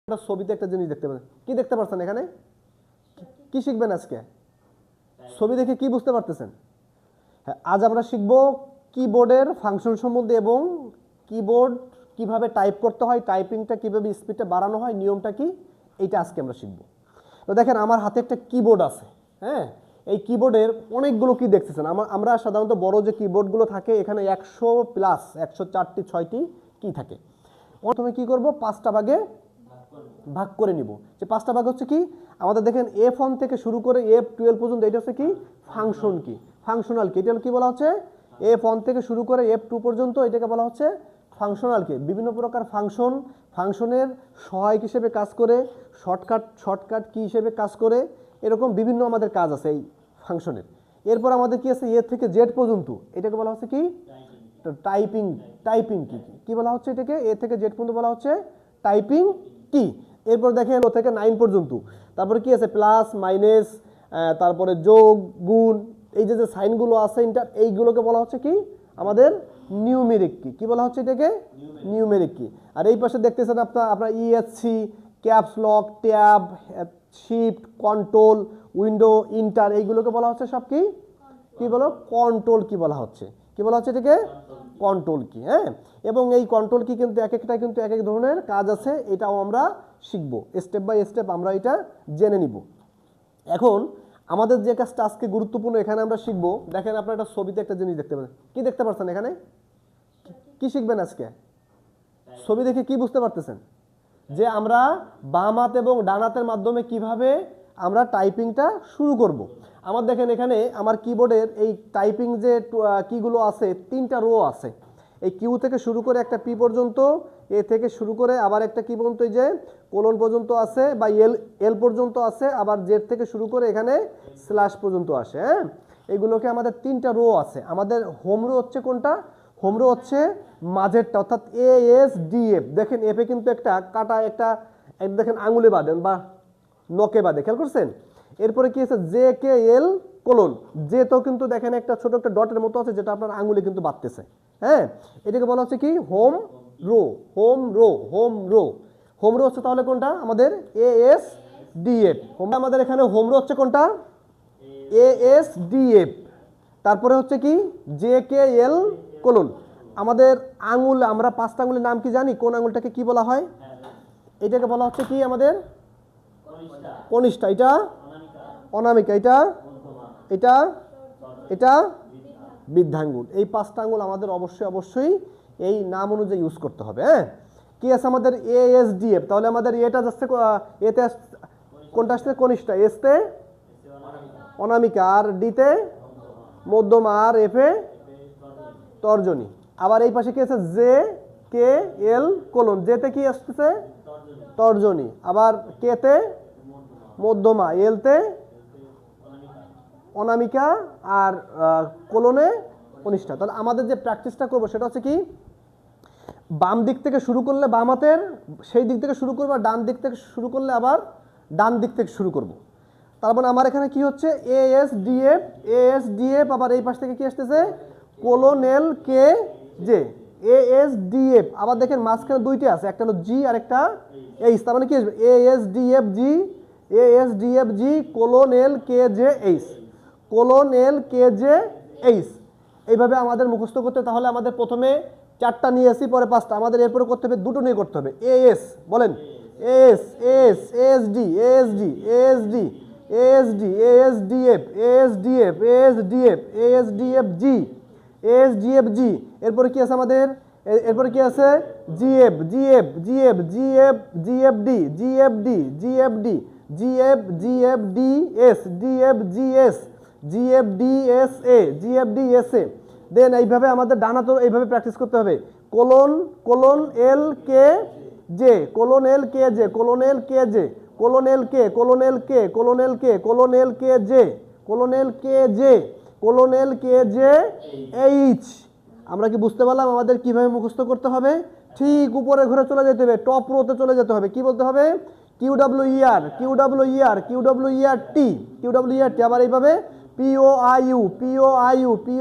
একটা ছবিতে একটা জিনিস দেখতে পাচ্ছেন, কি দেখতে পাচ্ছেন এখানে? কি শিখবেন আজকে? ছবি দেখে কি বুঝতে পারতেছেন? হ্যাঁ, আজ আমরা শিখব কিবোর্ডের ফাংশন সম্বন্ধে এবং কিবোর্ড কিভাবে টাইপ করতে হয়, টাইপিংটা কিভাবে স্পিডটা বাড়ানো হয়, নিয়মটা কি, এইটা আজকে আমরা শিখব। তো দেখেন আমার হাতে একটা কিবোর্ড আছে। হ্যাঁ, এই কিবোর্ডের অনেকগুলো কি দেখতেছেন। আমরা সাধারণত বড় যে কিবোর্ডগুলো থাকে এখানে 100+ 104টি 6টি কি থাকে। প্রথমে কি করব, 5টা ভাগে ভাগ করে নিব। যে 5টা ভাগ হচ্ছে কি আমাদের দেখেন F1 থেকে শুরু করে F12 পর্যন্ত, এটা হচ্ছে কি ফাংশন কি, ফাংশনাল কি। এটা কি বলা হচ্ছে F1 থেকে শুরু করে F2 পর্যন্ত, এটাকে বলা হচ্ছে ফাংশনাল কি। বিভিন্ন প্রকার ফাংশনের সহায়ক হিসেবে কাজ করে, শর্টকাট কি হিসেবে কাজ করে, এরকম বিভিন্ন আমাদের কাজ আছে এই ফাংশনের। এরপর আমাদের কি আছে A থেকে Z পর্যন্ত, এটাকে বলা হচ্ছে কি টাইপিং কি বলা হচ্ছে এটাকে, A থেকে Z পর্যন্ত বলা হচ্ছে টাইপিং কি। এরপর দেখেন ও থেকে 9 পর্যন্ত, তারপরে কি আছে প্লাস মাইনাস, তারপরে যোগ গুণ, এই যে সাইনগুলো আছে ইন্টার, এইগুলোকে বলা হচ্ছে কি আমাদের নিউমেরিক কি। কি বলা হচ্ছে এটাকে? নিউমেরিক কি। আর এই পাশে দেখতেছেন আপনার ESC, caps lock, tab, shift, control, window, inter, এইগুলোকে বলা হচ্ছে সব কি কি বলো কন্ট্রোল কি বলা হচ্ছে। কি বলা হচ্ছে এটাকে? কন্ট্রোল কি। হ্যাঁ, এবং এই কন্ট্রোল কি কিন্তু এক একটা কিন্তু এক এক ধরনের কাজ আছে, এটাও আমরা শিখবো স্টেপ বাই স্টেপ, আমরা এটা জেনে নিব। এখন আমাদের যে কাজটা আজকে গুরুত্বপূর্ণ এখানে আমরা শিখবো, দেখেন আপনার একটা ছবিতে একটা জিনিস দেখতে পাচ্ছেন, কি দেখতে পাচ্ছেন এখানে? কি শিখবেন আজকে? ছবি দেখে কি বুঝতে পারতেছেন? যে আমরা বাম হাত এবং ডান হাতের মাধ্যমে কিভাবে আমরা টাইপিংটা শুরু করব। আমার দেখেন এখানে আমার কিবোর্ডের এই টাইপিং যে কিগুলো আছে 3টা রো আছে। এই কিউ থেকে শুরু করে একটা পি পর্যন্ত, এ থেকে শুরু করে আবার একটা কি পর্যন্ত, এই যে কোলন পর্যন্ত আছে, বা এল পর্যন্ত আছে, আবার জেড থেকে শুরু করে এখানে স্ল্যাশ পর্যন্ত আসে। হ্যাঁ, এগুলোকে আমাদের 3টা রো আছে। আমাদের হোম রো হচ্ছে কোনটা? হোম রো হচ্ছে মাঝেরটা, অর্থাৎ ASDF। দেখেন এফে কিন্তু একটা কাটা একটা দেখেন আঙুলে বাঁধেন বা নকে বাঁধে, খেয়াল করছেন? এরপরে কি আছে JKL কোলন, যে তো কিন্তু দেখেন একটা ছোট একটা ডটের মতো আছে, যেটা আপনার আঙুলে কিন্তু বাঁধতেছে। হ্যাঁ, এটাকে বলা হচ্ছে কি হোম রো। হোম রো হচ্ছে তাহলে কোনটা আমাদের? ASDF। আমাদের এখানে হোম রো হচ্ছে কোনটা? ASDF। তারপরে হচ্ছে কি JKL কোলন। আমাদের আঙুল, আমরা 5টা আঙুলের নাম কি জানি? কোন আঙুলটাকে কি বলা হয়? এটাকে বলা হচ্ছে কি আমাদের কনিষ্ঠা, এটা অনামিকা, এটা বৃদ্ধাঙ্গুল। এই 5টা আঙুল আমাদের অবশ্যই এই নাম অনুযায়ী ইউজ করতে হবে। হ্যাঁ, কি আছে আমাদের ASDF। তাহলে আমাদের এটা যাচ্ছে এতে কোনটা আসছে? কনিষ্ঠা, এসতে অনামিকা, আর ডিতে মধ্যমা, আর এফে তর্জনী। আবার এই পাশে কি আছে? JKL কোলন, যেতে কি আসতেছে? তর্জনী, আবার কেতে মধ্যমা, এলতে অনামিকা, আর কোলনে কনিষ্ঠা। তাহলে আমাদের যে প্র্যাকটিসটা করবো সেটা হচ্ছে কি, বাম দিক থেকে শুরু করলে বাম হাতের সেই দিক থেকে শুরু করবো, আর ডান দিক থেকে শুরু করলে আবার ডান দিক থেকে শুরু করব। তারপর আমার এখানে কি হচ্ছে ASDF, আবার এই পাশ থেকে কি আসতেছে? কোলোনেল কে জে, ASDF। আবার দেখেন মাঝখানে 2টি আছে, একটা হলো জি আর একটা এইচ। তার মানে কি আসবে? ASDF জি কোলোনেল কে জে এইচ। এইভাবে আমাদের মুখস্থ করতে। তাহলে আমাদের প্রথমে 4টা নিয়ে আসি, পরে 5টা। আমাদের এরপরে করতে হবে 2টো নিয়ে করতে হবে। AS বলেন, ASDF জি। এরপরে কি আছে আমাদের? এরপরে কি আছে? GFDSA। দেন এইভাবে আমাদের ডানা তো এইভাবে প্র্যাকটিস করতে হবে। কোলন এল কে জে, এইচ। আমরা কি বুঝতে পারলাম আমাদের কিভাবে মুখস্থ করতে হবে? ঠিক উপরে ঘুরে চলে যেতে হবে, টপ রোতে চলে যেতে হবে। কি বলতে হবে? QWER, QWERT। আবার এইভাবে POIU, QWER,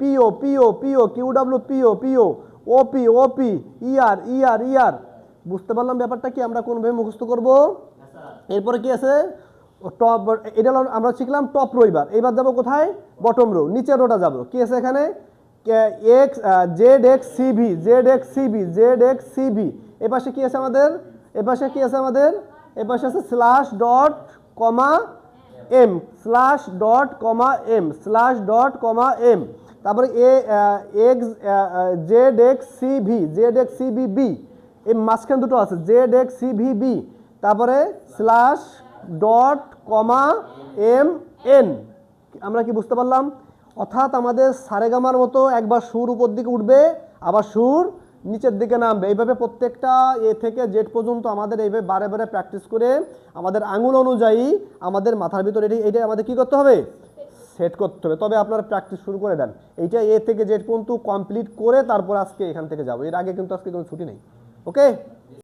পিও পিও পিও কিউডাব্লিউ পিও পিও ওপি ওপি ইআর ইআর ইআর। বুঝতে পারলাম ব্যাপারটা কি, আমরা কোনভাবে মুখস্থ করব। এরপরে কি আছে, টপ, এটা হলো আমরা শিখলাম টপ রো। এবার যাবো কোথায়, বটম রো, নিচের রোটা যাবো। কি আছে এখানে, x Z X C V Z X C V Z X CV. এপাশে কি আছে আমাদের, এপাশে কি আছে আমাদের, এপাশে আছে slash dot comma M slash dot comma M slash dot comma M. তারপরে X Z X C V Z X C V B, এই মাঝখানে দুটো আছে জেড এক্স সিভি বি। তারপরে slash dot comma M N. আমরা কি বুঝতে পারলাম, অর্থাৎ আমাদের সারেগামার মতো একবার সুর উপর দিকে উঠবে, আবার সুর নিচের দিকে নামবে। এইভাবে প্রত্যেকটা এ থেকে জেড পর্যন্ত আমাদের এইভাবে বারে বারে প্র্যাকটিস করে আমাদের আঙুল অনুযায়ী আমাদের মাথার ভিতরে এইটা আমাদের কি করতে হবে, সেট করতে হবে। তবে আপনারা প্র্যাকটিস শুরু করে দেন, এইটা এ থেকে জেড পর্যন্ত কমপ্লিট করে তারপর আজকে এখান থেকে যাবো। এর আগে কিন্তু আজকে কোনো ছুটি নেই। ওকে।